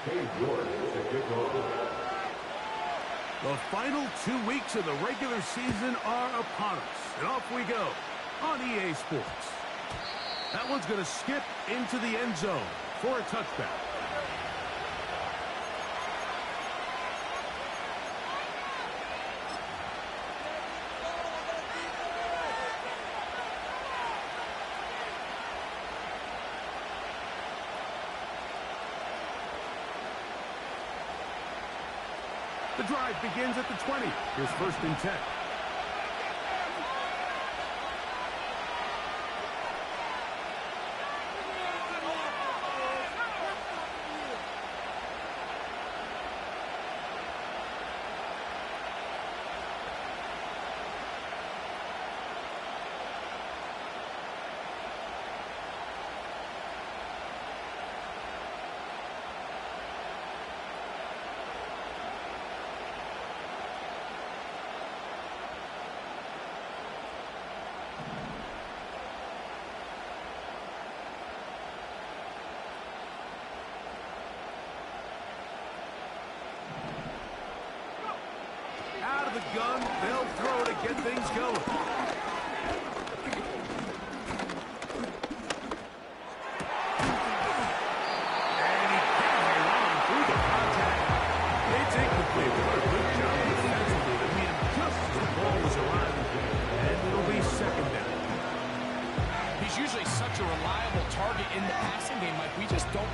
The final 2 weeks of the regular season are upon us, and off we go on EA Sports. That one's going to skip into the end zone for a touchback. The drive begins at the 20. Here's 1st and 10. Out of the gun, they'll throw to get things going. And he can't hang on through the contact. It's incomplete. What a good job defensively to meet him just as the ball was arriving. And it'll be 2nd down. He's usually such a reliable target in the passing game, like we just don't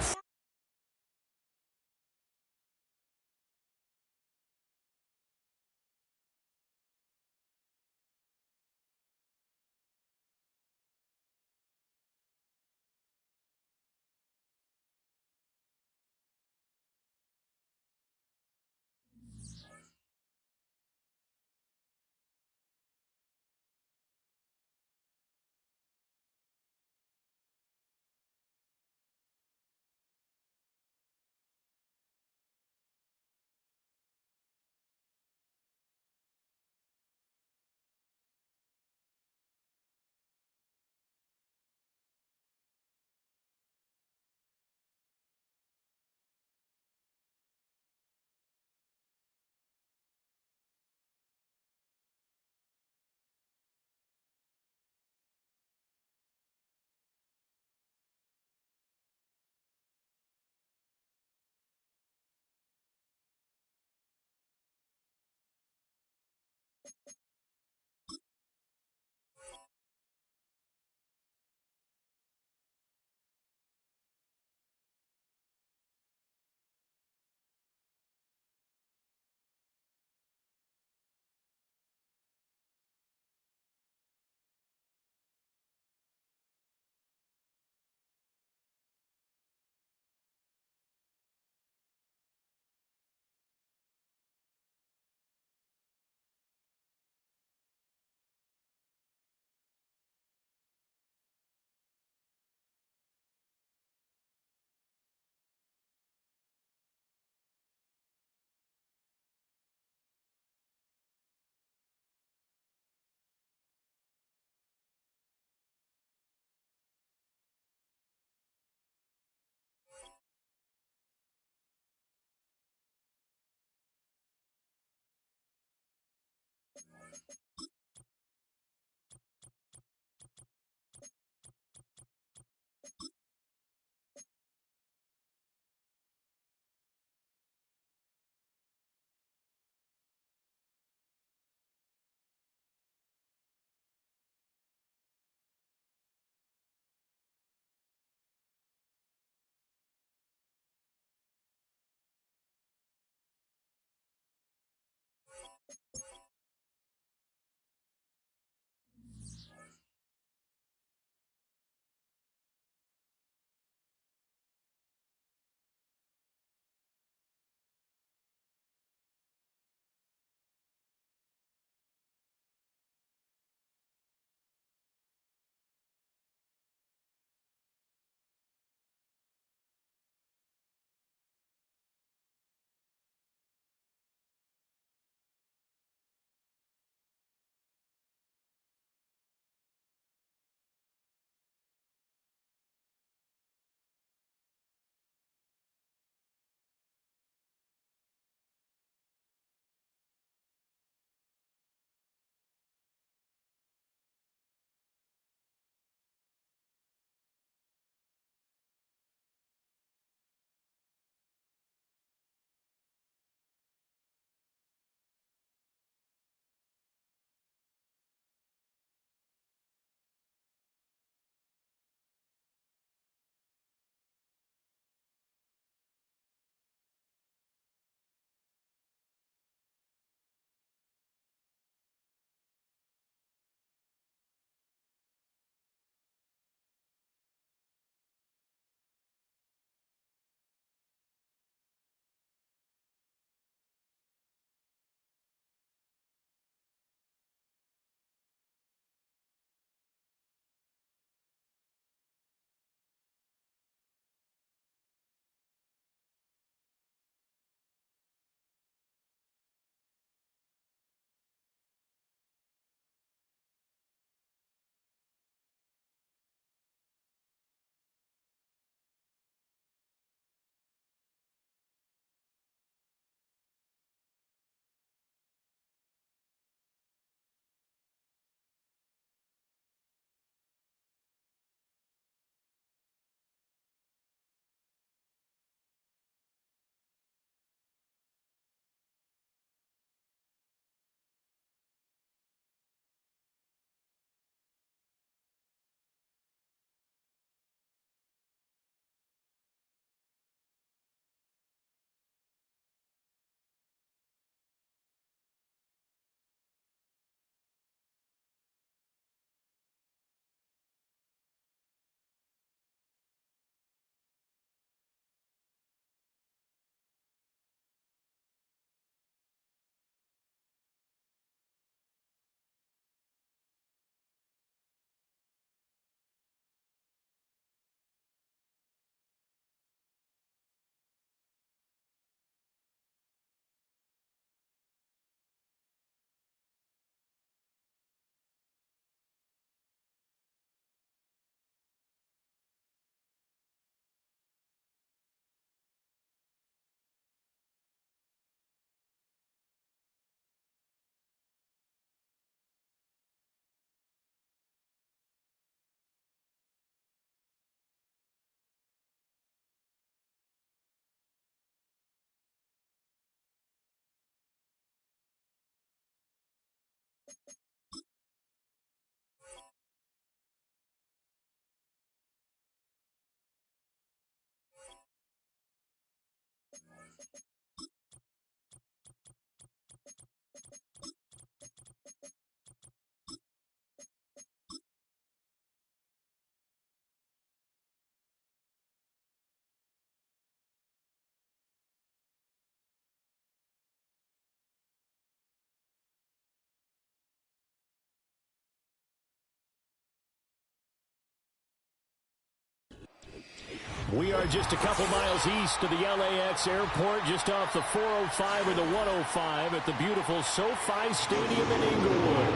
We are just a couple miles east of the LAX airport, just off the 405 or the 105 at the beautiful SoFi Stadium in Inglewood.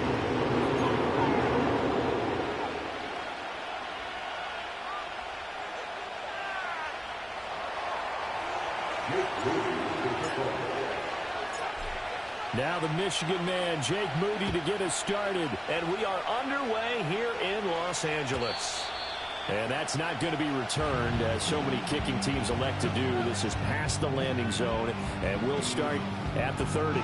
Now the Michigan man, Jake Moody, to get us started. And we are underway here in Los Angeles. And that's not going to be returned, as so many kicking teams elect to do. This is past the landing zone, and we'll start at the 30.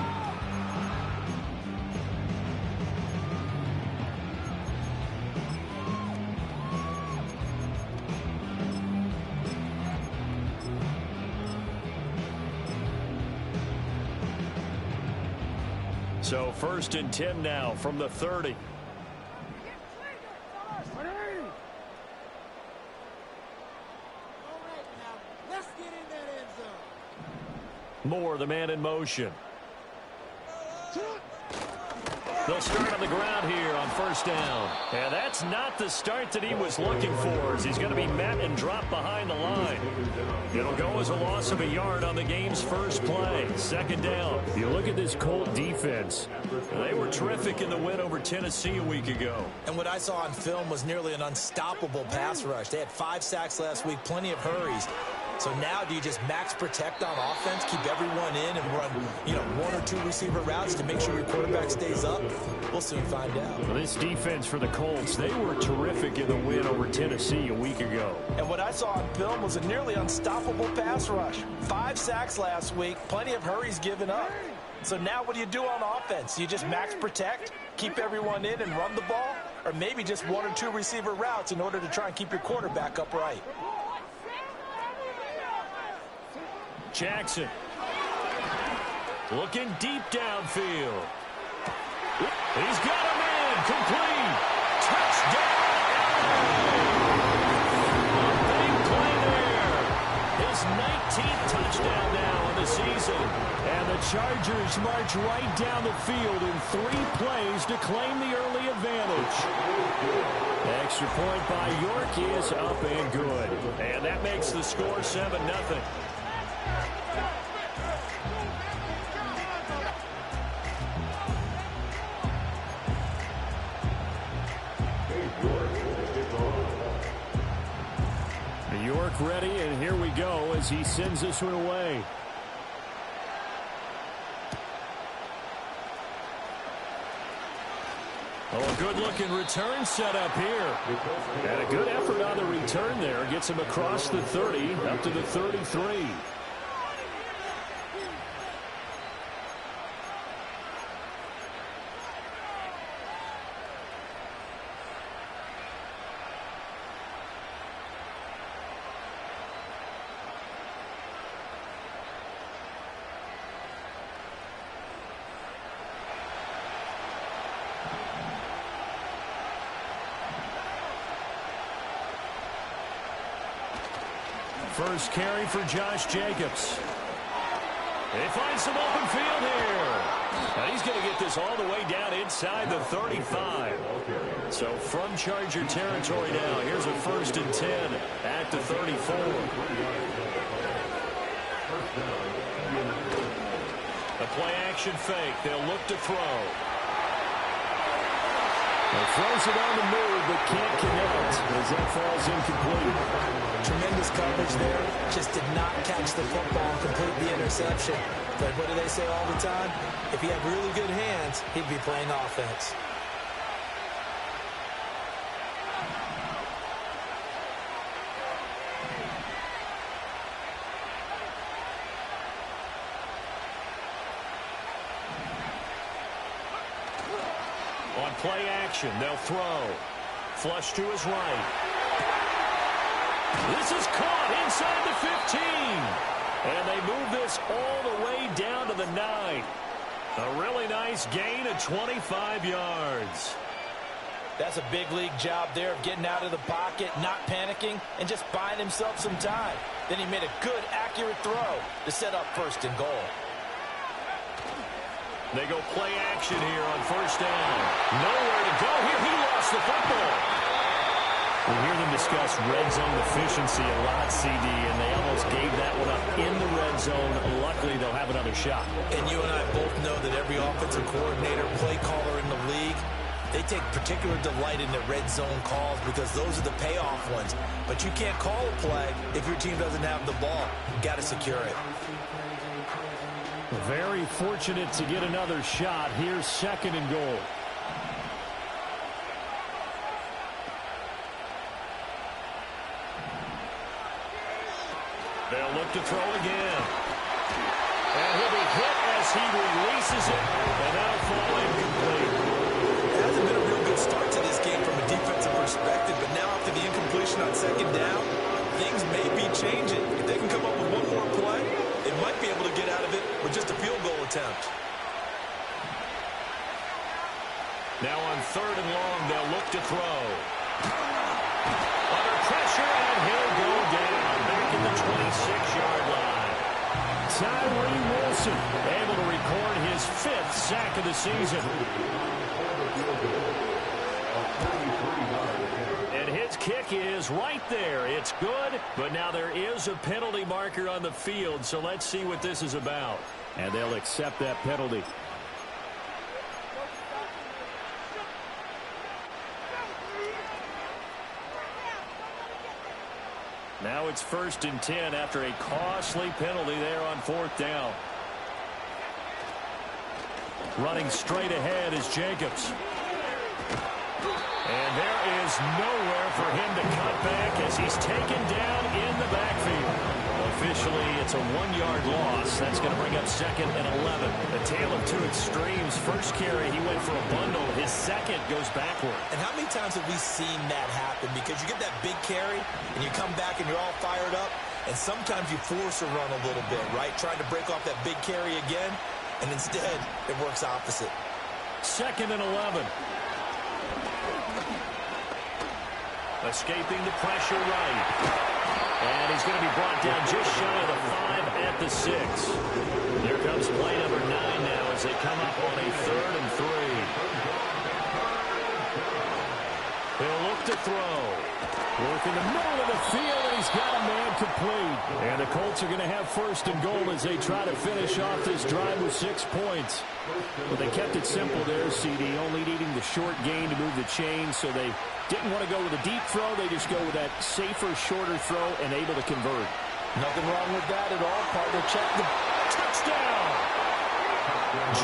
So 1st and 10 now from the 30. Moore, the man in motion. They'll start on the ground here on 1st down. And that's not the start that he was looking for, as he's going to be met and dropped behind the line. It'll go as a loss of a yard on the game's first play. 2nd down. You look at this Colt defense. They were terrific in the win over Tennessee a week ago. And what I saw on film was nearly an unstoppable pass rush. They had 5 sacks last week, plenty of hurries. So now do you just max protect on offense, keep everyone in, and run, 1 or 2 receiver routes to make sure your quarterback stays up? We'll soon find out. Well, this defense for the Colts, they were terrific in the win over Tennessee a week ago. And what I saw on film was a nearly unstoppable pass rush. 5 sacks last week, plenty of hurries given up. So now what do you do on offense? You just max protect, keep everyone in, and run the ball? Or maybe just 1 or 2 receiver routes in order to try and keep your quarterback upright? Jackson looking deep downfield. He's got a man complete. Touchdown! A big play there. His 19th touchdown now in the season. And the Chargers march right down the field in 3 plays to claim the early advantage. Extra point by York is up and good. And that makes the score 7-0. York ready, and here we go as he sends this one away. Oh, a good-looking return set up here. And a good effort on the return there. Gets him across the 30, up to the 33. First carry for Josh Jacobs. He finds some open field here. And he's going to get this all the way down inside the 35. So from Charger territory now, here's a 1st and 10 at the 34. The play action fake. They'll look to throw. He throws it on the move, but can't connect as that falls incomplete. Tremendous coverage there. Just did not catch the football and complete the interception. But what do they say all the time? If he had really good hands, he'd be playing offense. On play action, they'll throw. Flush to his right. This is caught inside the 15. And they move this all the way down to the 9. A really nice gain of 25 yards. That's a big league job there of getting out of the pocket, not panicking, and just buying himself some time. Then he made a good, accurate throw to set up 1st and goal. They go play action here on 1st down. Nowhere to go here. He lost the football. We hear them discuss red zone efficiency a lot, CD, and they almost gave that one up in the red zone. Luckily, they'll have another shot. And you and I both know that every offensive coordinator, play caller in the league, they take particular delight in the red zone calls because those are the payoff ones. But you can't call a play if your team doesn't have the ball. You've got to secure it. Very fortunate to get another shot. Here's 2nd and goal. They'll look to throw again. And he'll be hit as he releases it. And that'll fall incomplete. It hasn't been a real good start to this game from a defensive perspective, but now after the incompletion on 2nd down, things may be changing. If they can come up with one more play, they might be able to get out of it with just a field goal attempt. Now on 3rd and long, they'll look to throw. Under pressure, and he'll go down back at the 26-yard line. Tyree Wilson able to record his 5th sack of the season. And his kick is right there. It's good, but now there is a penalty marker on the field, so let's see what this is about. And they'll accept that penalty. Now it's 1st and 10 after a costly penalty there on 4th down. Running straight ahead is Jacobs. And there is nowhere for him to cut back as he's taken down in the backfield. Officially, it's a 1-yard loss. That's going to bring up 2nd and 11. A tale of two extremes. First carry, he went for a bundle. His second goes backward. And how many times have we seen that happen? Because you get that big carry, and you come back and you're all fired up, and sometimes you force a run a little bit, right? Trying to break off that big carry again, and instead, it works opposite. 2nd and 11. Escaping the pressure right. And he's going to be brought down just shy of the 5 at the 6. Here comes play number 9 now as they come up on a 3rd and 3. He'll look to throw. Work in the middle of the field, and he's got a man complete. And the Colts are going to have 1st and goal as they try to finish off this drive with 6 points. Well, they kept it simple there, CD, only needing the short gain to move the chain, so they didn't want to go with a deep throw. They just go with that safer, shorter throw and able to convert. Nothing wrong with that at all, partner. Check the touchdown.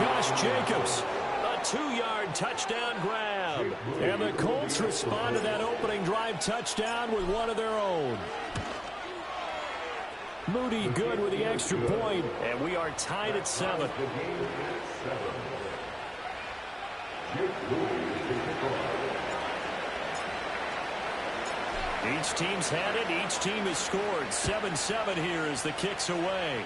Josh Jacobs, a 2-yard touchdown grab. And the Colts respond to that opening drive touchdown with one of their own. Moody good with the extra point, and we are tied at 7. Each team's had it. Each team has scored. 7-7 here as the kick's away.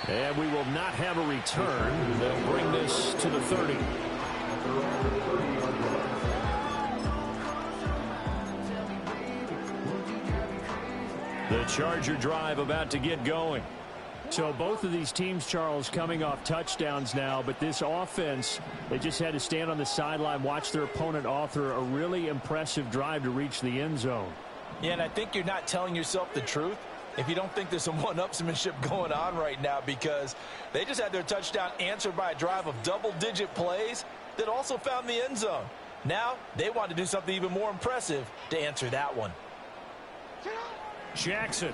And we will not have a return. They'll bring this to the 30. The Charger drive about to get going. So both of these teams, Charles, coming off touchdowns now, but this offense, they just had to stand on the sideline, watch their opponent author a really impressive drive to reach the end zone. Yeah, and I think you're not telling yourself the truth if you don't think there's some one-upsmanship going on right now, because they just had their touchdown answered by a drive of double-digit plays that also found the end zone. Now they want to do something even more impressive to answer that one. Jackson.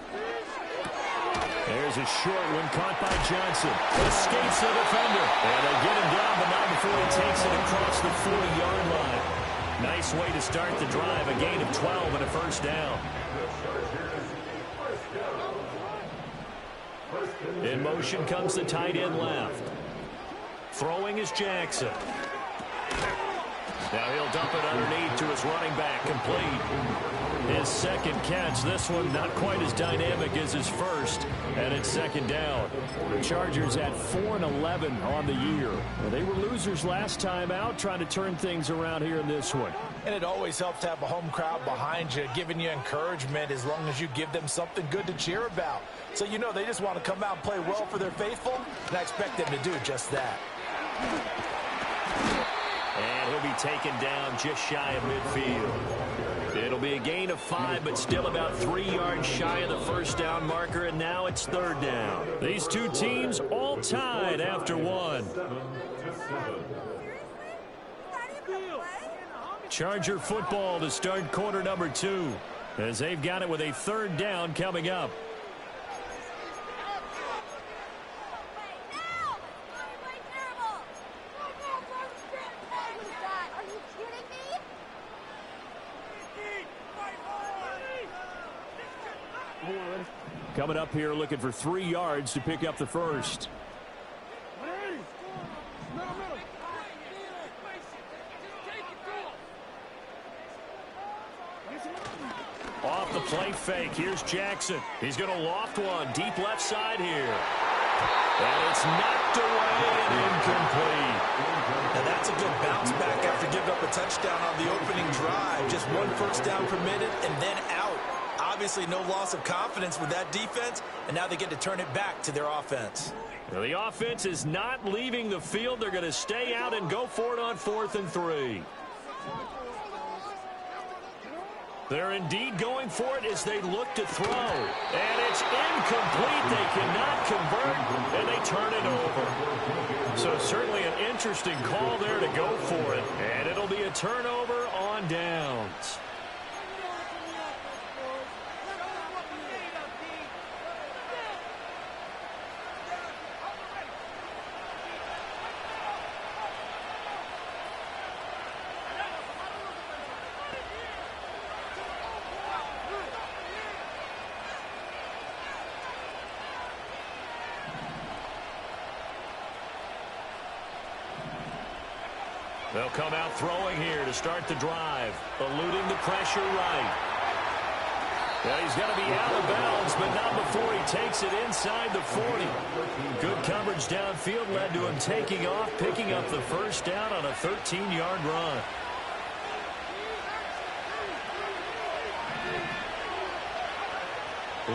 There's a short one caught by Johnson. Escapes the defender. And they get him down, but not before he takes it across the 40-yard line. Nice way to start the drive. A gain of 12 and a 1st down. In motion comes the tight end left. Throwing is Jackson. Now he'll dump it underneath to his running back, complete. His second catch, this one not quite as dynamic as his first, and it's 2nd down. The Chargers at 4-11 on the year. Well, they were losers last time out, trying to turn things around here in this one. And it always helps to have a home crowd behind you, giving you encouragement as long as you give them something good to cheer about. So you know they just want to come out and play well for their faithful, and I expect them to do just that. And he'll be taken down just shy of midfield. It'll be a gain of 5, but still about 3 yards shy of the first down marker, and now it's third down. These two teams all tied after 1. Charger football to start quarter number 2, as they've got it with a third down coming up. Coming up here looking for 3 yards to pick up the first. Off the play fake. Here's Jackson. He's going to loft one. Deep left side here. And it's knocked away and incomplete. Now that's a good bounce back after giving up a touchdown on the opening drive. Just 1 first down permitted and then out. Obviously no loss of confidence with that defense, and now they get to turn it back to their offense. Well, the offense is not leaving the field. They're going to stay out and go for it on 4th and 3. They're indeed going for it as they look to throw. And it's incomplete. They cannot convert, and they turn it over. So certainly an interesting call there to go for it. And it'll be a turnover on downs. They'll come out throwing here to start the drive, eluding the pressure right. Yeah, he's going to be out of bounds, but not before he takes it inside the 40. Good coverage downfield led to him taking off, picking up the first down on a 13-yard run.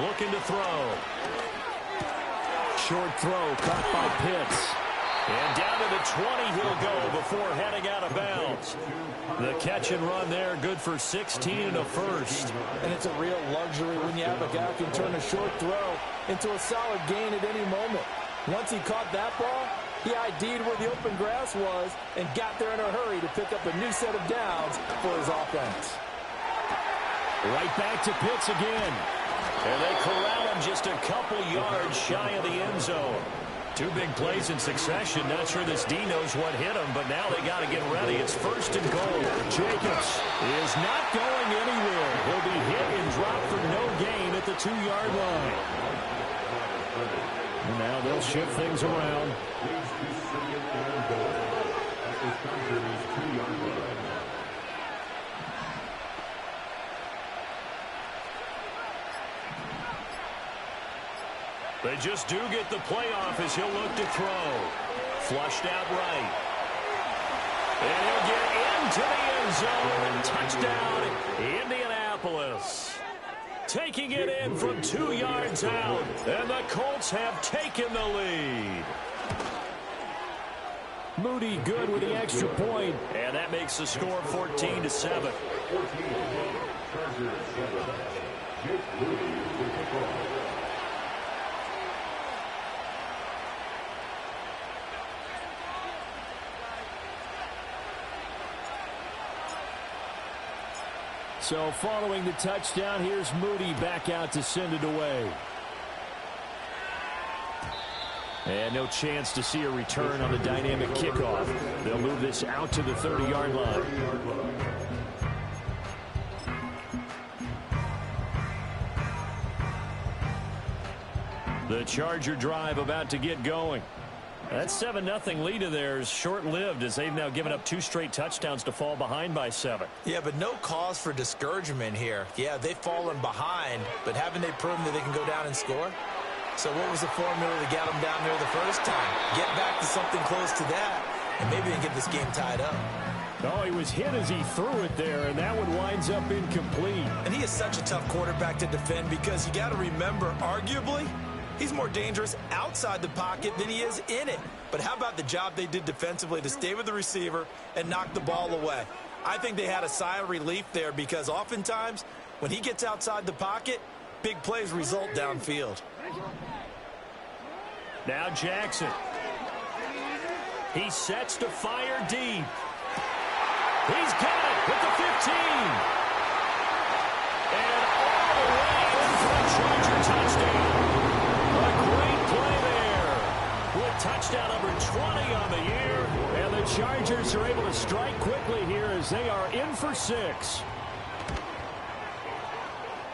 Looking to throw. Short throw caught by Pitts. And down to the 20 he'll go before heading out of bounds. The catch and run there, good for 16 and a first. And it's a real luxury when you have a guy who can turn a short throw into a solid gain at any moment. Once he caught that ball, he ID'd where the open grass was and got there in a hurry to pick up a new set of downs for his offense. Right back to Pitts again. And they corral him just a couple yards shy of the end zone. 2 big plays in succession. Not sure this D knows what hit him, but now they got to get ready. It's 1st and goal. Jacobs is not going anywhere. He'll be hit and dropped for no gain at the 2-yard line. And now they'll shift things around. They just do get the playoff as he'll look to throw. Flushed out right. And he'll get into the end zone. Touchdown, Indianapolis. Taking it in from 2 yards out. And the Colts have taken the lead. Moody good with the extra point. And that makes the score 14-7. So following the touchdown, here's Moody back out to send it away. And no chance to see a return on the dynamic kickoff. They'll move this out to the 30-yard line. The Charger drive about to get going. That 7-0 lead of theirs short-lived as they've now given up 2 straight touchdowns to fall behind by 7. Yeah, but no cause for discouragement here. Yeah, they've fallen behind, but haven't they proven that they can go down and score? So what was the formula that got them down there the first time? Get back to something close to that, and maybe they can get this game tied up. Oh, he was hit as he threw it there, and that one winds up incomplete. And he is such a tough quarterback to defend because you got to remember, arguably, He's more dangerous outside the pocket than he is in it. But how about the job they did defensively to stay with the receiver and knock the ball away? I think they had a sigh of relief there because oftentimes when he gets outside the pocket, big plays result downfield. Now Jackson. He sets to fire deep. He's got it with the 15. And all the way in for a Charger touchdown. A great play there. With touchdown number 20 on the year. And the Chargers are able to strike quickly here as they are in for 6.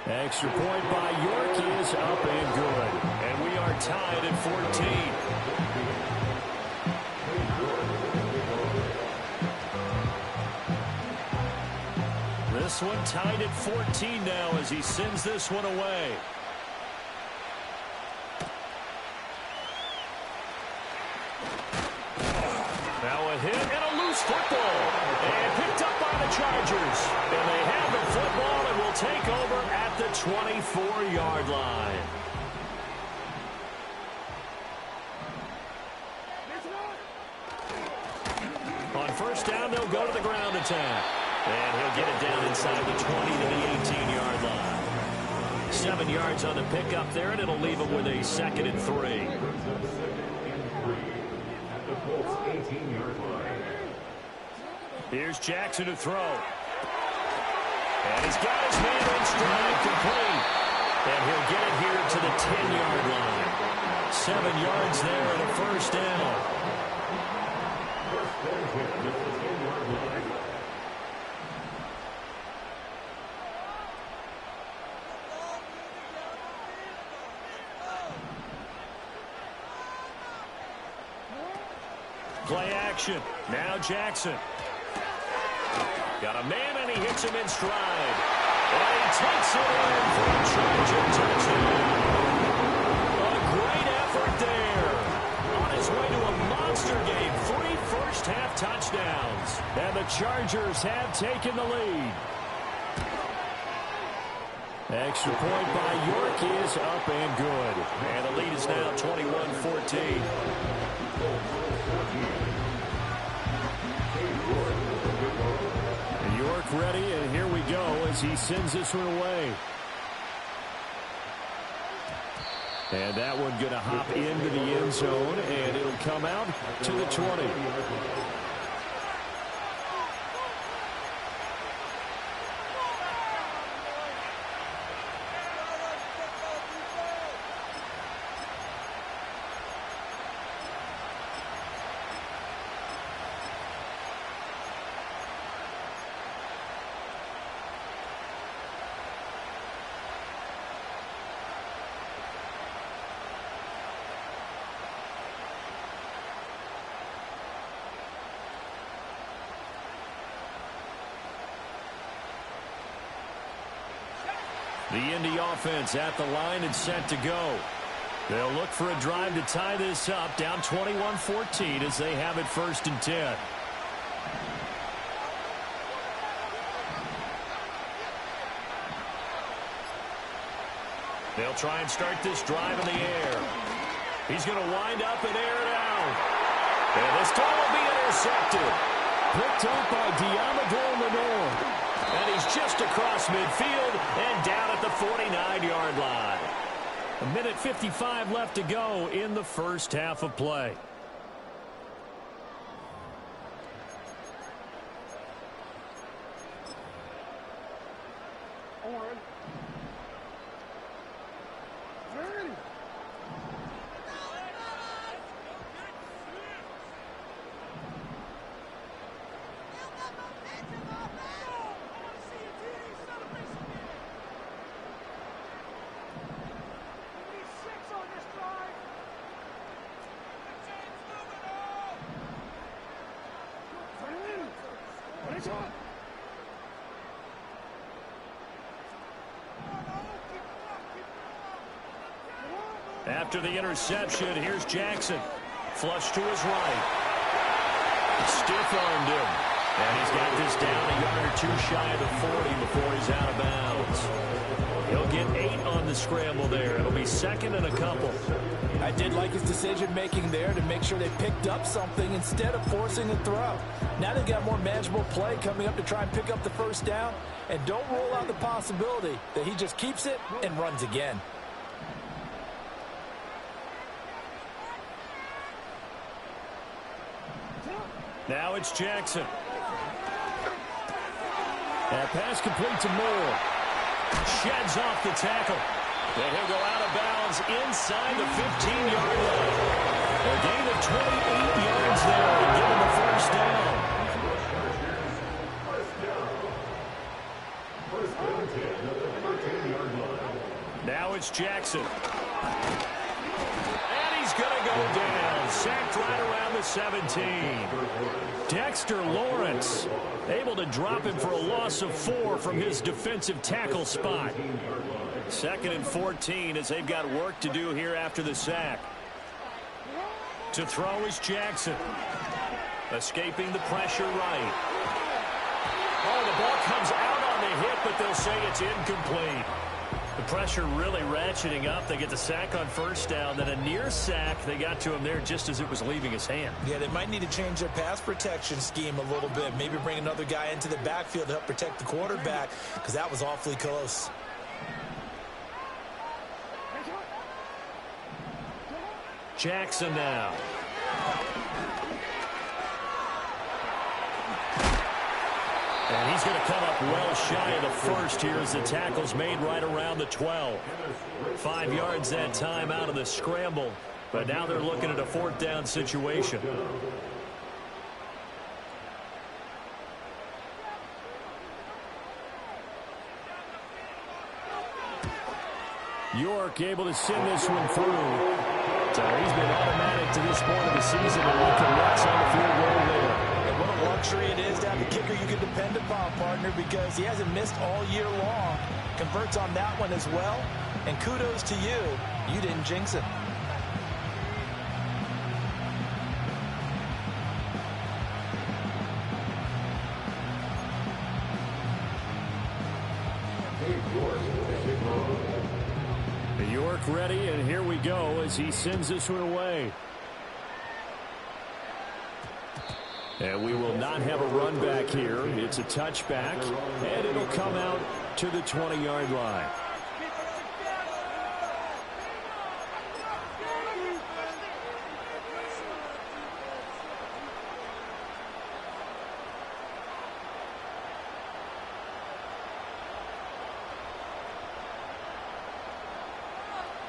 Extra point by York is up and good. And we are tied at 14. This one tied at 14 now as he sends this one away. Now a hit and a loose football. And picked up by the Chargers. And they have the football and will take over at the 24-yard line. On first down, they'll go to the ground attack. And he'll get it down inside the 20 to the 18-yard line. 7 yards on the pickup there, and it'll leave him with a 2nd and 3. Here's Jackson to throw. And he's got his man in stride complete. And he'll get it here to the 10-yard line. 7 yards there and a first down. Play action. Now Jackson. Got a man, and he hits him in stride. And he takes it in for a Charger touchdown. A great effort there. On his way to a monster game. 3 first-half touchdowns. And the Chargers have taken the lead. Extra point by York is up and good. And the lead is now 21-14. York ready, and here we go as he sends this one away. And that one going to hop into the end zone, and it'll come out to the 20. The Indy offense at the line and set to go. They'll look for a drive to tie this up, down 21-14 as they have it 1st and 10. They'll try and start this drive in the air. He's going to wind up and air it out. And this time will be intercepted. Picked up by Diamador Lenore. And he's just across midfield and down at the 49-yard line. 1:55 left to go in the first half of play. After the interception, here's Jackson. Flush to his right. Stiff-armed him. And he's got this down a yard or two shy of the 40 before he's out of bounds. He'll get 8 on the scramble there. It'll be second and a couple. I did like his decision-making there to make sure they picked up something instead of forcing a throw. Now they've got more manageable play coming up to try and pick up the first down. And don't rule out the possibility that he just keeps it and runs again. Now it's Jackson. That pass complete to Moore. Sheds off the tackle. And he'll go out of bounds inside the 15-yard line. A gain of 28 yards there to give him the first down. Now it's Jackson. And he's going to go down. Sacked right around the 17. Dexter Lawrence able to drop him for a loss of 4 from his defensive tackle spot. Second and 14 as they've got work to do here after the sack. To throw is Jackson. Escaping the pressure right. Oh, the ball comes out on the hit, but they'll say it's incomplete. The pressure really ratcheting up. They get the sack on first down. Then a near sack. They got to him there just as it was leaving his hand. Yeah, they might need to change their pass protection scheme a little bit. Maybe bring another guy into the backfield to help protect the quarterback, because that was awfully close. Jackson now. And he's going to come up well shy of the first here as the tackle's made right around the 12. 5 yards that time out of the scramble. But now they're looking at a 4th down situation. York able to send this one through. So he's been automatic to this point of the season, and he connects on the field goal there. And what a luxury it is to have a kicker you can depend upon, partner, because he hasn't missed all year long. Converts on that one as well. And kudos to you. You didn't jinx it. York ready, and here we go as he sends this one away. And we will not have a run back here. It's a touchback, and it'll come out to the 20-yard line.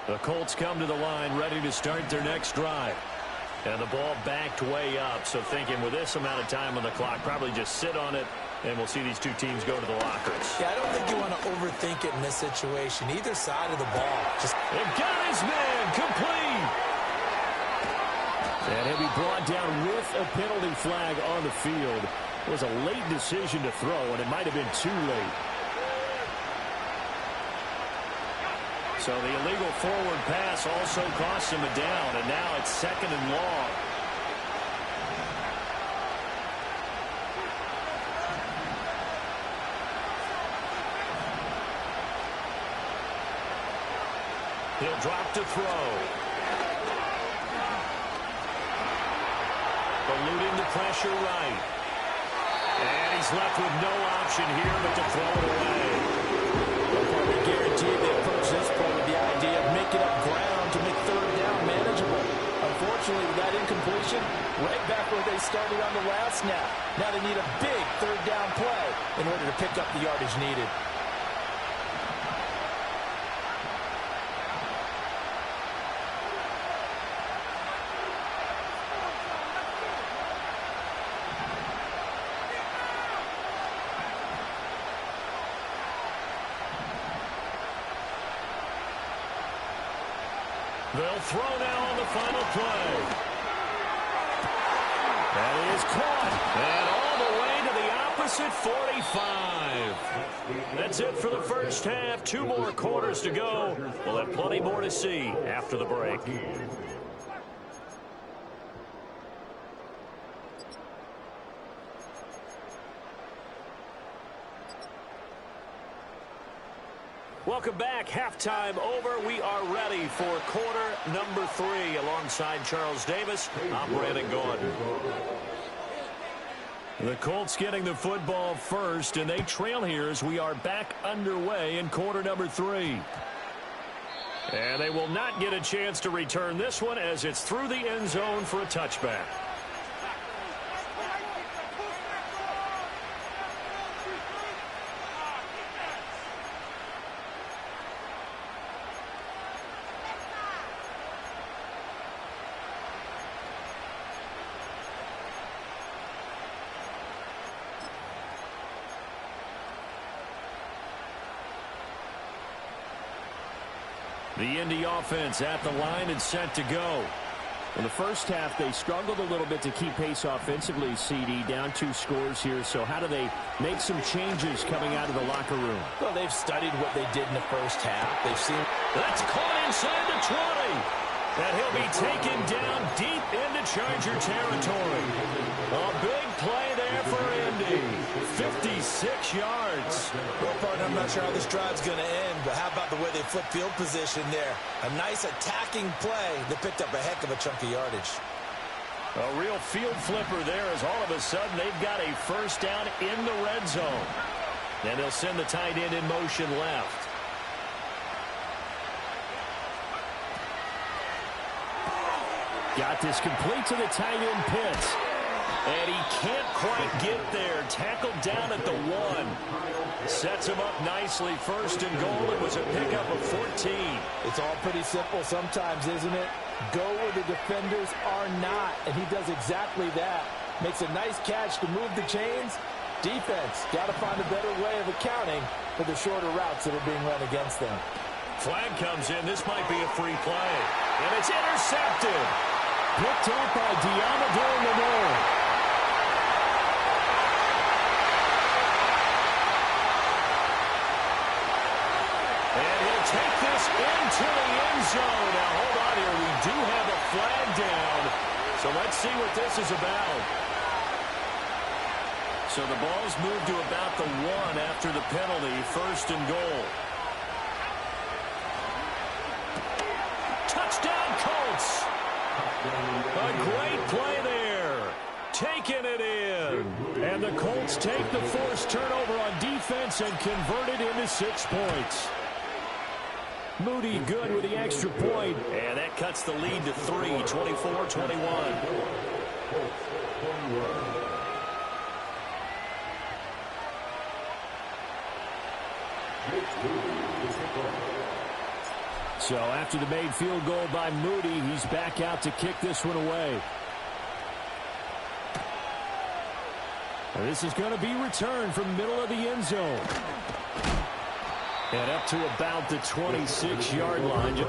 The Colts come to the line ready to start their next drive. And the ball backed way up, so thinking with this amount of time on the clock, probably just sit on it, and we'll see these two teams go to the lockers. Yeah, I don't think you want to overthink it in this situation. Either side of the ball. They've got his man complete. And he'll be brought down with a penalty flag on the field. It was a late decision to throw, and it might have been too late. So the illegal forward pass also costs him a down, and now it's 2nd and long. He'll drop to throw. Eluding the pressure right. And he's left with no option here but to throw it away. Probably guaranteed they approach this point with the idea of making up ground to make 3rd down manageable. Unfortunately, with that incompletion, right back where they started on the last snap. Now they need a big 3rd down play in order to pick up the yardage needed. They'll throw now on the final play. That is caught. And all the way to the opposite 45. That's it for the first half. 2 more quarters to go. We'll have plenty more to see after the break. Welcome back. Halftime over. We are ready for quarter number 3. Alongside Charles Davis, I'm Brandon Gordon. The Colts getting the football first, and they trail here as we are back underway in quarter number 3. And they will not get a chance to return this one as it's through the end zone for a touchback. The Indy offense at the line and set to go. In the first half, they struggled a little bit to keep pace offensively, CD, down 2 scores here. So how do they make some changes coming out of the locker room? Well, they've studied what they did in the first half. They've seen... That's caught inside the 20. And he'll be taken down deep into Charger territory. A big play there for Indy. 56 yards. Well, partner, I'm not sure how this drive's going to end, but how about the way they flip field position there? A nice attacking play that picked up a heck of a chunk of yardage. A real field flipper there as all of a sudden they've got a first down in the red zone. And they'll send the tight end in motion left. Got this complete to the tight end Pitts. And he can't quite get there. Tackled down at the 1. Sets him up nicely. First and goal. It was a pickup of 14. It's all pretty simple sometimes, isn't it? Go where the defenders are not. And he does exactly that. Makes a nice catch to move the chains. Defense got to find a better way of accounting for the shorter routes that are being run against them. Flag comes in. This might be a free play. And it's intercepted. Picked up by Diamador Lenore. And he'll take this into the end zone. Now, hold on here. We do have a flag down. So let's see what this is about. So the ball's moved to about the 1 after the penalty. First and goal. Touchdown, Colts. A great play there. Taking it in. And the Colts take the forced turnover on defense and convert it into 6 points. Moody good with the extra point. And that cuts the lead to 3, 24-21. So after the made field goal by Moody, he's back out to kick this one away. And this is going to be returned from the middle of the end zone. And up to about the 26-yard line.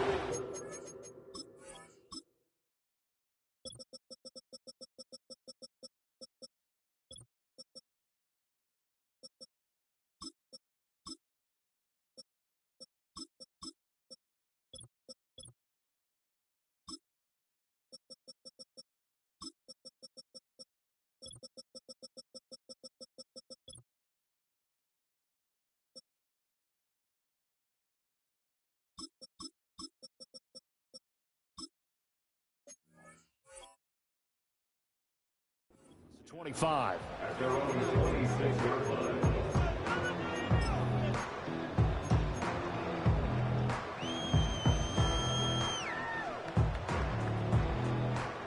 It's 25.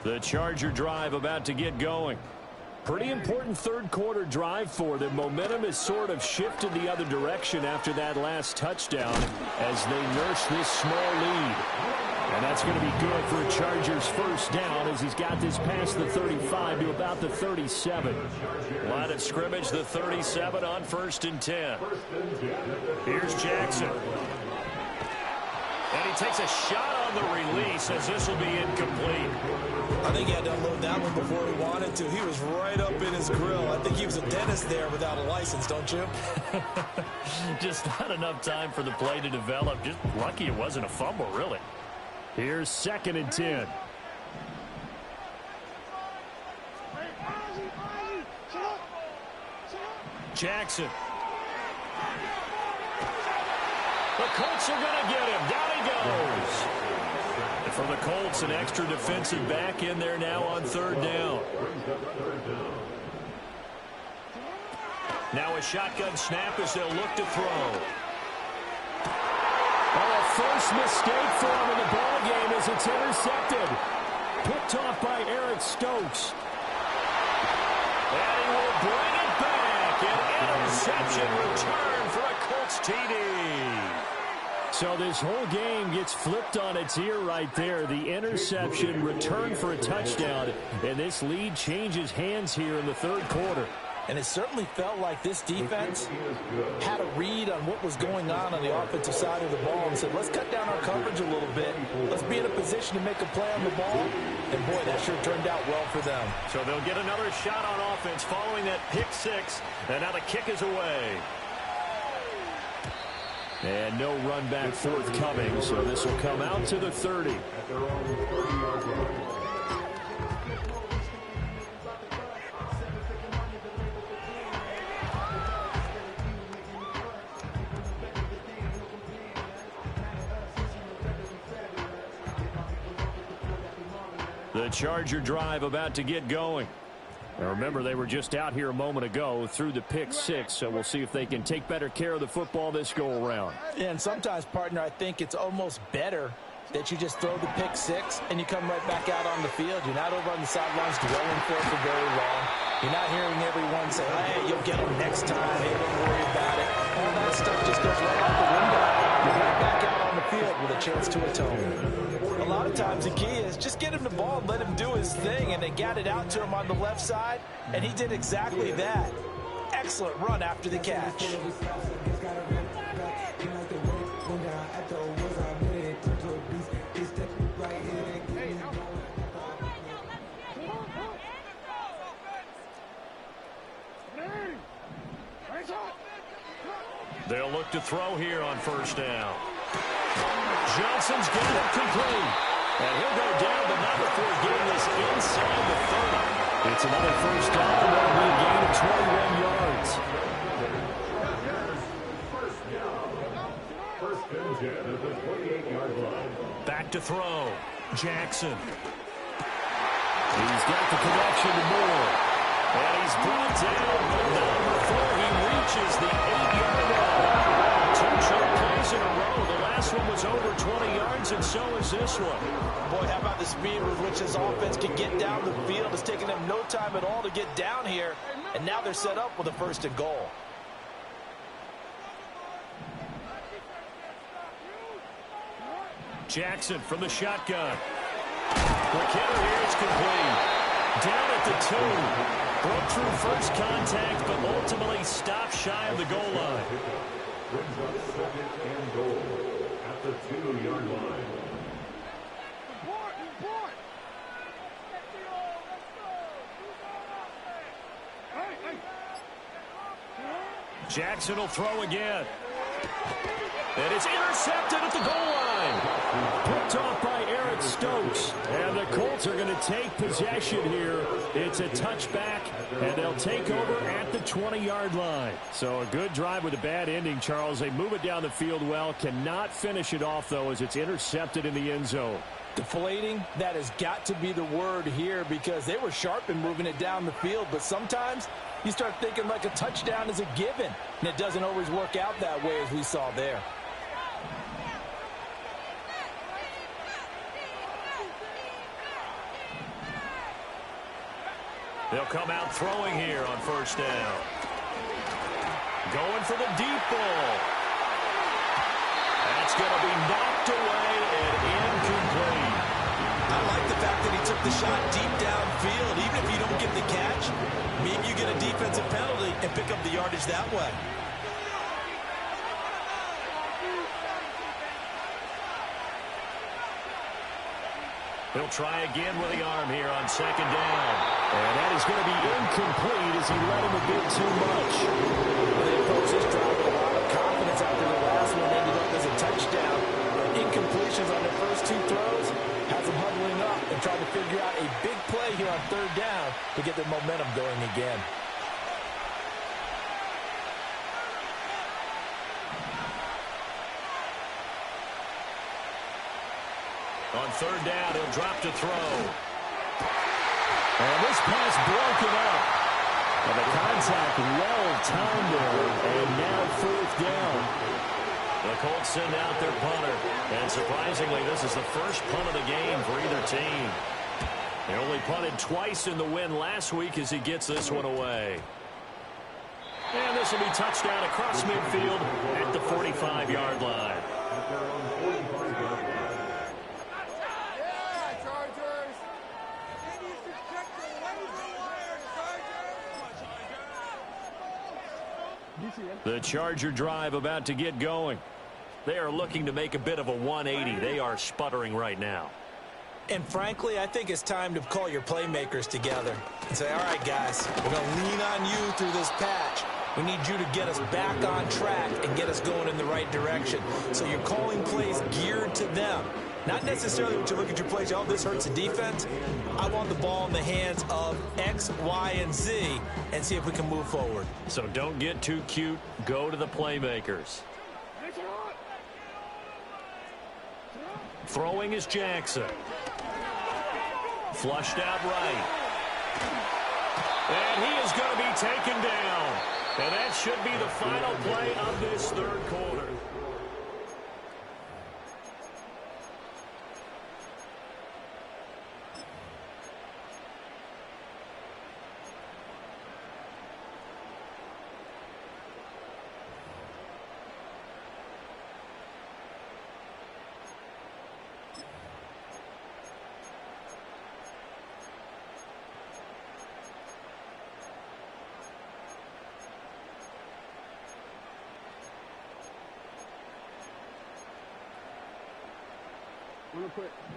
The Charger drive about to get going. Pretty important third quarter drive for them. Momentum has sort of shifted the other direction after that last touchdown as they nurse this small lead. And that's going to be good for Chargers first down as he's got this past the 35 to about the 37. Line of scrimmage, the 37 on 1st and 10. Here's Jackson. And he takes a shot on the release as this will be incomplete. I think he had to unload that one before he wanted to. He was right up in his grill. I think he was a dentist there without a license, don't you? Just not enough time for the play to develop. Just lucky it wasn't a fumble, really. Here's 2nd and 10. Jackson. The the Colts are going to get him. Down he goes. And for the Colts, an extra defensive back in there now on third down. Now a shotgun snap as they'll look to throw. Oh, a first mistake for him in the ball game as it's intercepted. Picked off by Eric Stokes. And he will bring it back. An interception return for a Colts TD. So this whole game gets flipped on its ear right there. The interception, return for a touchdown, and this lead changes hands here in the third quarter. And it certainly felt like this defense had a read on what was going on the offensive side of the ball and said, let's cut down our coverage a little bit. Let's be in a position to make a play on the ball. And, boy, that sure turned out well for them. So they'll get another shot on offense following that pick six. And now the kick is away. And no run back forthcoming, so this will come out to the 30. The Charger drive about to get going. Now remember, they were just out here a moment ago through the pick six, so we'll see if they can take better care of the football this go around. And sometimes, partner, I think it's almost better that you just throw the pick six and you come right back out on the field. You're not over on the sidelines dwelling for very long. You're not hearing everyone say, hey, you'll get them next time. Hey, don't worry about it. All that stuff just goes right out the window. You're right back out on the field with a chance to atone. A lot of times the key is just get him the ball and let him do his thing, and they got it out to him on the left side, and he did exactly that. Excellent run after the catch. They'll look to throw here on first down. Johnson's got it complete. And he'll go down, but not before getting this inside the 30. It's another first down. That'll be a gain of 21 yards. Back to throw. Jackson. He's got the connection to Moore. And he's brought down, but not before he reaches the 8-yard line. Two short plays in a row. The last one was over 20 yards, and so is this one. Boy, how about the speed with which this offense can get down the field? It's taken them no time at all to get down here, and now they're set up with a first and goal. Jackson from the shotgun. McKinnon here is complete. Down at the 2. Broke through first contact, but ultimately stopped shy of the goal line. Brings up second and goal at the 2-yard line. Jackson will throw again. And it's intercepted at the goal line. Picked off by Eric Stokes. And the Colts are going to take possession here. It's a touchback, and they'll take over at the 20-yard line. So a good drive with a bad ending, Charles. They move it down the field well. Cannot finish it off, though, as it's intercepted in the end zone. Deflating, that has got to be the word here, because they were sharp in moving it down the field, but sometimes you start thinking like a touchdown is a given, and it doesn't always work out that way as we saw there. They'll come out throwing here on first down. Going for the deep ball. That's going to be knocked away and incomplete. I like the fact that he took the shot deep downfield. Even if you don't get the catch, maybe you get a defensive penalty and pick up the yardage that way. He'll try again with the arm here on second down. And that is going to be incomplete as he let him a bit too much. They approached this drive with a lot of confidence after the last one ended up as a touchdown. Incompletions on their first two throws has them huddling up and trying to figure out a big play here on third down to get their momentum going again. On third down, he'll drop to throw. And this pass broken up. And the contact well-timed there. And now fourth down. The Colts send out their punter. And surprisingly, this is the first punt of the game for either team. They only punted twice in the win last week as he gets this one away. And this will be touchdown across midfield at the 45-yard line. The Charger drive about to get going. They are looking to make a bit of a 180. They are sputtering right now. And frankly, I think it's time to call your playmakers together and say, all right, guys, we're going to lean on you through this patch. We need you to get us back on track and get us going in the right direction. So you're calling plays geared to them. Not necessarily when you look at your plays, oh, this hurts the defense. I want the ball in the hands of X, Y, and Z and see if we can move forward. So don't get too cute. Go to the playmakers. Throwing is Jackson. Flushed out right. And he is going to be taken down. And that should be the final play of this third quarter.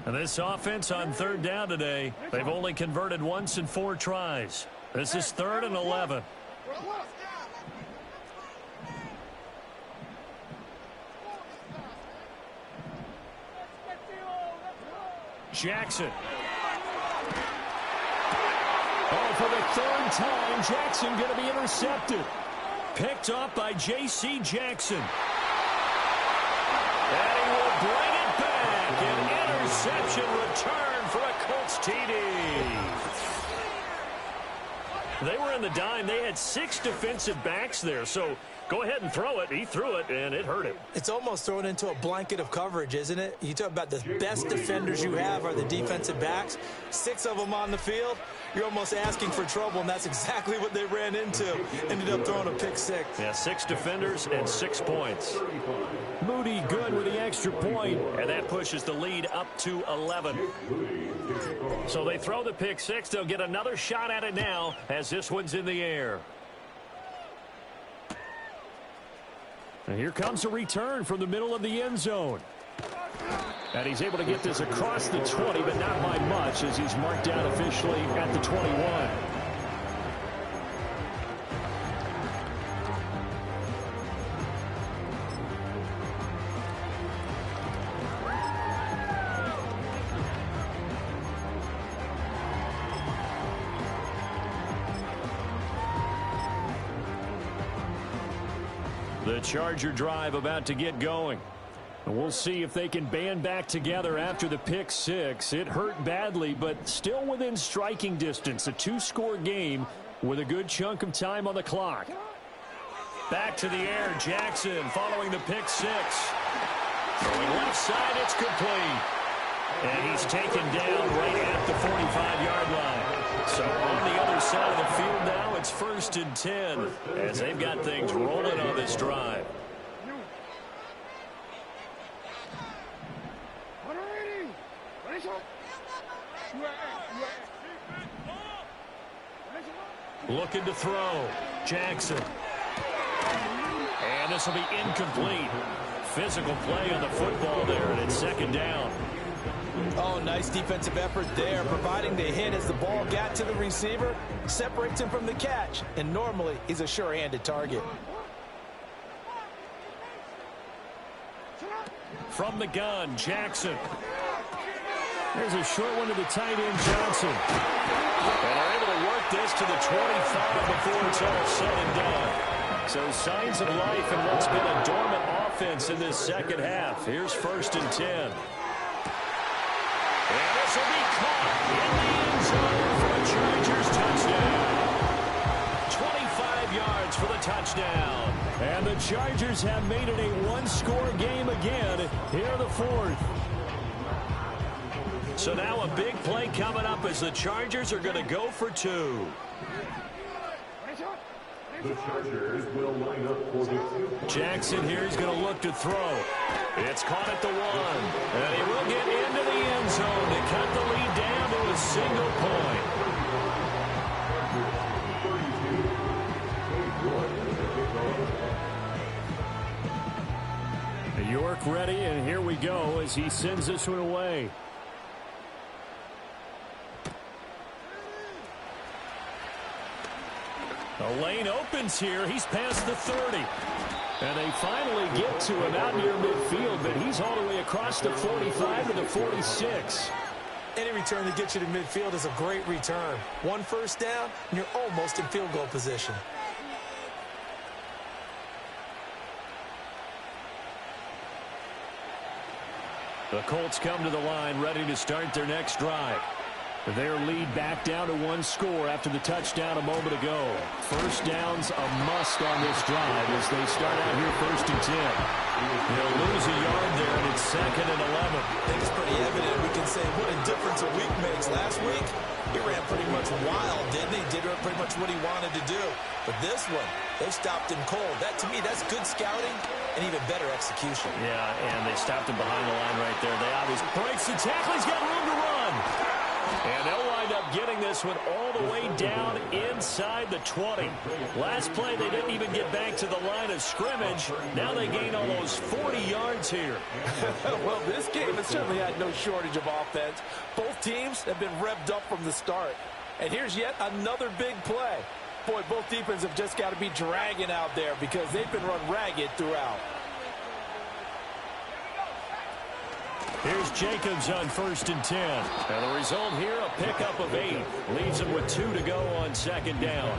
And this offense on third down today, they've only converted once in 4 tries. This is 3rd and 11. Jackson. Oh, for the 3rd time, Jackson going to be intercepted. Picked off by J.C. Jackson. And he will bring it back. An interception return for a Colts TD. They were in the dime. They had 6 defensive backs there, so go ahead and throw it. He threw it, and it hurt him. It's almost thrown into a blanket of coverage, isn't it? You talk about the best defenders you have are the defensive backs. 6 of them on the field. You're almost asking for trouble, and that's exactly what they ran into. Ended up throwing a pick 6. Yeah, 6 defenders and 6 points. Moody good with the extra point. And that pushes the lead up to 11. So they throw the pick 6. They'll get another shot at it now as this one's in the air. And here comes a return from the middle of the end zone. And he's able to get this across the 20, but not by much as he's marked down officially at the 21. The Charger drive about to get going. And we'll see if they can band back together after the pick 6. It hurt badly, but still within striking distance. A 2-score game with a good chunk of time on the clock. Back to the air, Jackson following the pick 6. Throwing left side, it's complete. And he's taken down right at the 45-yard line. So on the other side of the field now, it's 1st and 10 as they've got things rolling on this drive. Looking to throw. Jackson. And this will be incomplete. Physical play on the football there, and it's 2nd down. Oh, nice defensive effort there, providing the hit as the ball got to the receiver, separates him from the catch, and normally he's a sure-handed target. From the gun, Jackson. There's a short one to the tight end, Johnson. And they're able to work this to the 25 before it's all said and done. So signs of life in what's been a dormant offense in this second half. Here's 1st and 10. This will be caught in the end zone for a Chargers touchdown. 25 yards for the touchdown. And the Chargers have made it a one-score game again here in the fourth. So now a big play coming up as the Chargers are going to go for two. The Chargers will line up for the two. Jackson here is going to look to throw. It's caught at the one. And he will get into the end zone to cut the lead down to a single point. York ready, and here we go as he sends this one away. The lane opens here. He's past the 30. And they finally get to him out near midfield, but he's all the way across the 45 to the 46. Any return that gets you to midfield is a great return. One first down, and you're almost in field goal position. The Colts come to the line ready to start their next drive. Their lead back down to one score after the touchdown a moment ago. First down's a must on this drive as they start out here 1st and 10. They'll lose a yard there, and it's 2nd and 11. I think it's pretty evident. We can say what a difference a week makes. Last week, he ran pretty much wild, didn't he? Did pretty much what he wanted to do. But this one, they stopped him cold. That, to me, that's good scouting and even better execution. Yeah, and they stopped him behind the line right there. They obviously breaks the tackle. He's got room to run. And they'll wind up getting this one all the way down inside the 20. Last play, they didn't even get back to the line of scrimmage. Now they gain almost 40 yards here. Well, this game has certainly had no shortage of offense. Both teams have been revved up from the start. And here's yet another big play. Boy, both defenses have just got to be dragging out there because they've been run ragged throughout. Here's Jacobs on 1st and 10. And the result here, a pickup of 8. Leaves him with 2 to go on 2nd down.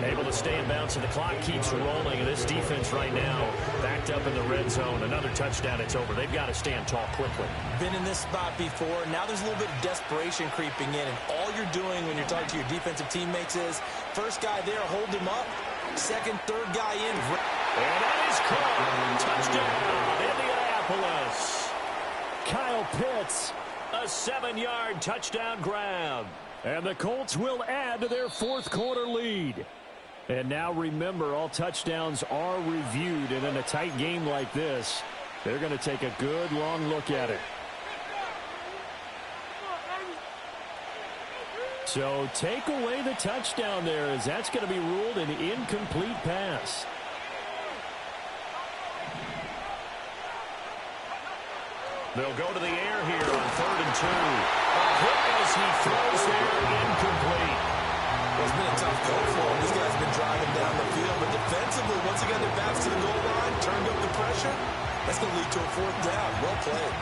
Able to stay in bounds, and the clock keeps rolling. And this defense right now, backed up in the red zone. Another touchdown, it's over. They've got to stand tall quickly. Been in this spot before. Now there's a little bit of desperation creeping in. And all you're doing when you're talking to your defensive teammates is, first guy there, hold him up. Second, third guy in. And that is caught. Touchdown, Indianapolis. Kyle Pitts, a 7-yard touchdown grab. And the Colts will add to their 4th quarter lead. And now remember, all touchdowns are reviewed. And in a tight game like this, they're going to take a good long look at it. So take away the touchdown there, as that's going to be ruled an incomplete pass. They'll go to the air here on 3rd and 2. A hit as he throws there, incomplete. Well, it's been a tough go for him. These guys have been driving down the field. But defensively, once they got their backs to the goal line, turned up the pressure, that's going to lead to a 4th down. Well played.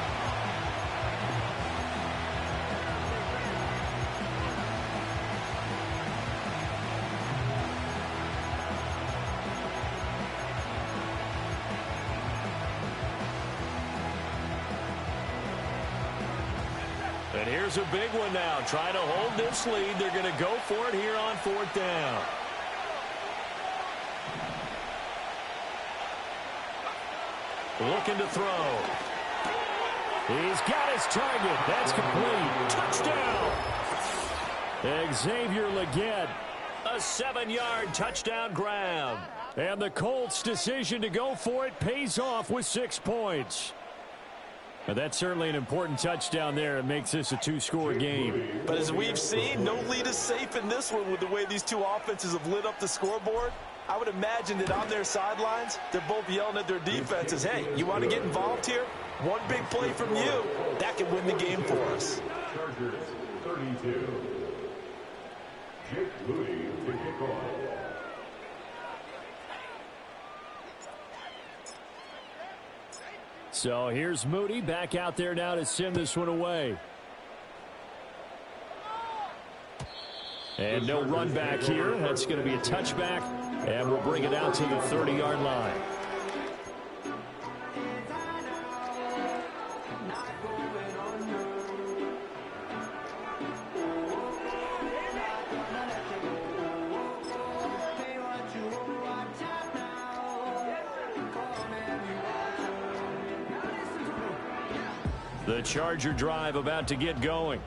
And here's a big one now. Trying to hold this lead. They're going to go for it here on 4th down. Looking to throw. He's got his target. That's complete. Touchdown. Xavier Legette. A 7-yard touchdown grab. And the Colts' decision to go for it pays off with 6 points. But that's certainly an important touchdown there. It makes this a 2-score game. But as we've seen, no lead is safe in this one with the way these two offenses have lit up the scoreboard. I would imagine that on their sidelines, they're both yelling at their defenses, hey, you want to get involved here? One big play from you, that could win the game for us. Chargers 32. Jake Moody to kick off. So here's Moody back out there now to send this one away. And no run back here. That's going to be a touchback. And we'll bring it out to the 30-yard line. The Charger drive about to get going.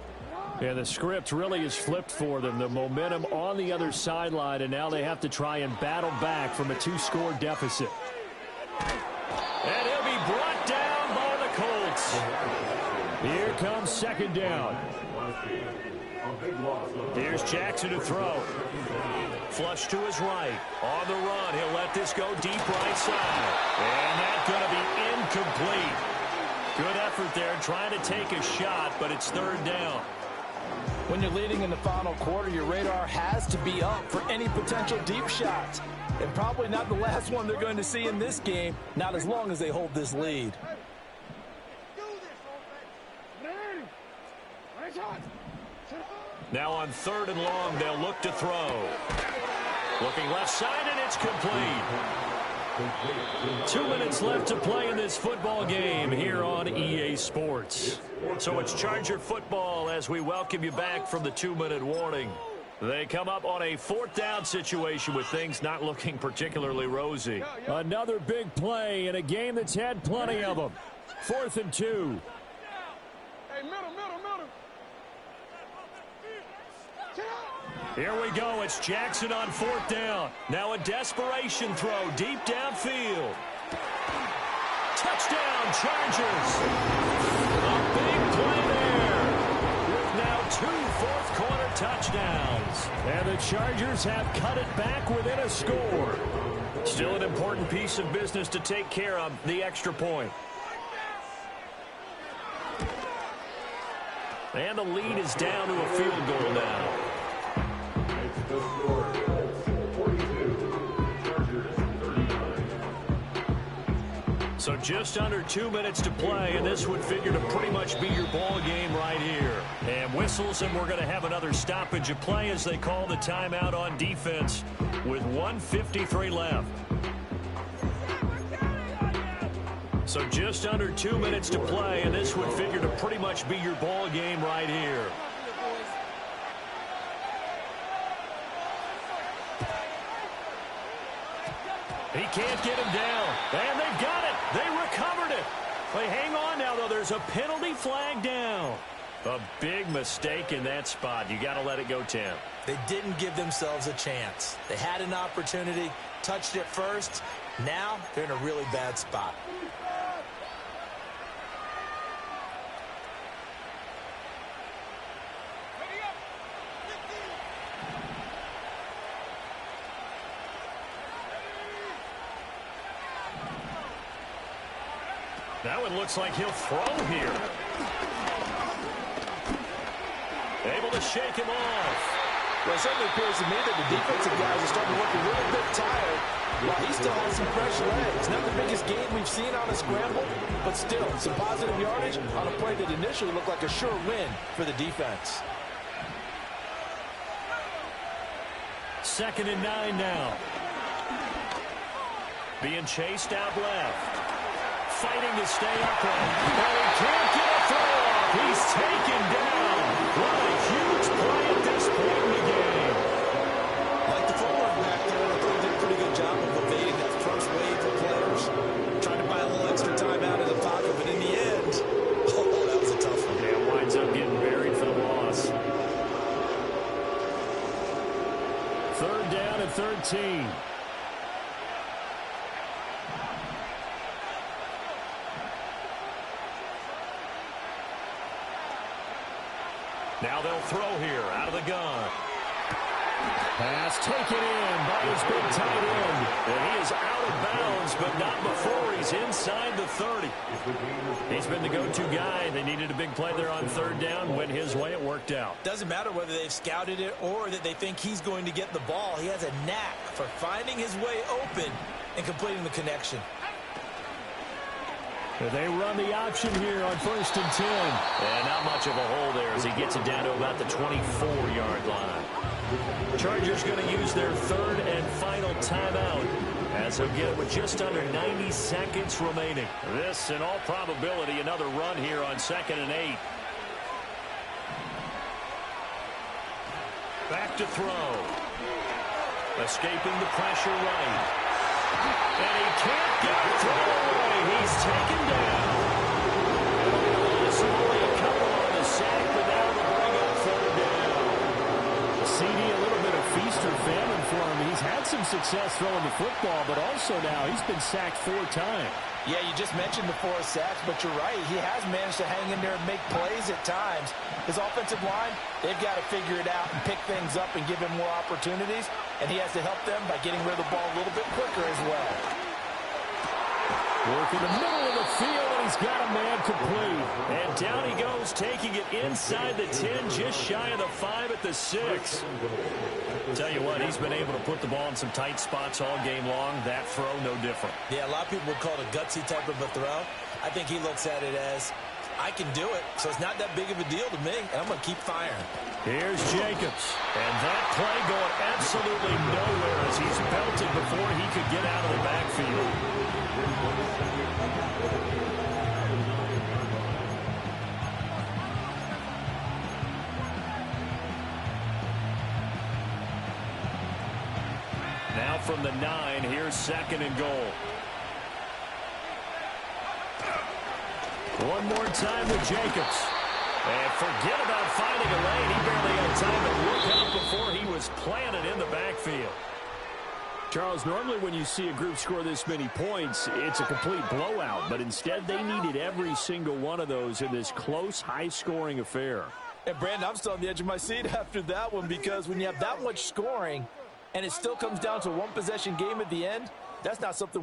Yeah, the script really is flipped for them. The momentum on the other sideline, and now they have to try and battle back from a 2-score deficit. And he'll be brought down by the Colts. Here comes second down. Here's Jackson to throw. Flush to his right. On the run, he'll let this go deep right side. And that's going to be incomplete. Good effort there, trying to take a shot, but it's third down. When you're leading in the final quarter, your radar has to be up for any potential deep shots. And probably not the last one they're going to see in this game, not as long as they hold this lead. Now on third and long, they'll look to throw. Looking left side, and it's complete. 2 minutes left to play in this football game here on EA Sports. So it's Charger football as we welcome you back from the 2-minute warning. They come up on a fourth down situation with things not looking particularly rosy. Another big play in a game that's had plenty of them. 4th and 2. Hey, middle. Here we go. It's Jackson on fourth down. Now a desperation throw deep downfield. Touchdown, Chargers. A big play there with now 2 fourth-quarter touchdowns. And the Chargers have cut it back within a score. Still an important piece of business to take care of, the extra point. And the lead is down to a field goal now. So just under 2 minutes to play, and this would figure to pretty much be your ball game right here. And whistles, and we're going to have another stoppage of play as they call the timeout on defense with 1:53 left. So just under 2 minutes to play, and this would figure to pretty much be your ball game right here. He can't get him down, and they've got it. They recovered it. They hang on now, though. There's a penalty flag down. A big mistake in that spot. You got to let it go, Tim. They didn't give themselves a chance. They had an opportunity, touched it first. Now they're in a really bad spot. Now it looks like he'll throw here. Able to shake him off. Well, it certainly appears to me that the defensive guys are starting to look a little bit tired. While he still has some fresh legs. Not the biggest game we've seen on a scramble, but still some positive yardage on a play that initially looked like a sure win for the defense. 2nd and 9 now. Being chased out left. Fighting to stay upright. And he can't get a throw off. He's taken down. What a huge play at this point in the game. Like the footwork back there, I think they did a pretty good job of evading that first wave of players. Trying to buy a little extra time out of the pocket, but in the end, oh, that was a tough one. Yeah, winds up getting buried for the loss. 3rd down and 13. Now they'll throw here out of the gun. Pass taken in by his big tight end. And he is out of bounds, but not before he's inside the 30. He's been the go-to guy. They needed a big play there on 3rd down. Went his way, it worked out. Doesn't matter whether they've scouted it or that they think he's going to get the ball. He has a knack for finding his way open and completing the connection. They run the option here on 1st and 10. And not much of a hole there as he gets it down to about the 24-yard line. Chargers going to use their 3rd and final timeout as they'll get it with just under 90 seconds remaining. This, in all probability, another run here on 2nd and 8. Back to throw. Escaping the pressure right. And he can't get a throw away. He's taken down. And a loss of arm. He's had some success throwing the football, but also now he's been sacked 4 times. Yeah, you just mentioned the 4 sacks, but you're right. He has managed to hang in there and make plays at times. His offensive line, they've got to figure it out and pick things up and give him more opportunities, and he has to help them by getting rid of the ball a little bit quicker as well. Work in the middle of the field, and he's got a man complete. And down he goes, taking it inside the 10, just shy of the 5 at the 6. Tell you what, he's been able to put the ball in some tight spots all game long. That throw, no different. Yeah, a lot of people would call it a gutsy type of a throw. I think he looks at it as, I can do it, so it's not that big of a deal to me, and I'm going to keep firing. Here's Jacobs. And that play going absolutely nowhere as he's belted before he could get out of the backfield. Now from the 9, here's 2nd and goal. One more time with Jacobs. And forget about finding a lane. He barely had time to look up before he was planted in the backfield. Charles, normally when you see a group score this many points, it's a complete blowout. But instead, they needed every single one of those in this close, high-scoring affair. And, Brandon, I'm still on the edge of my seat after that one because when you have that much scoring and it still comes down to a one-possession game at the end, that's not something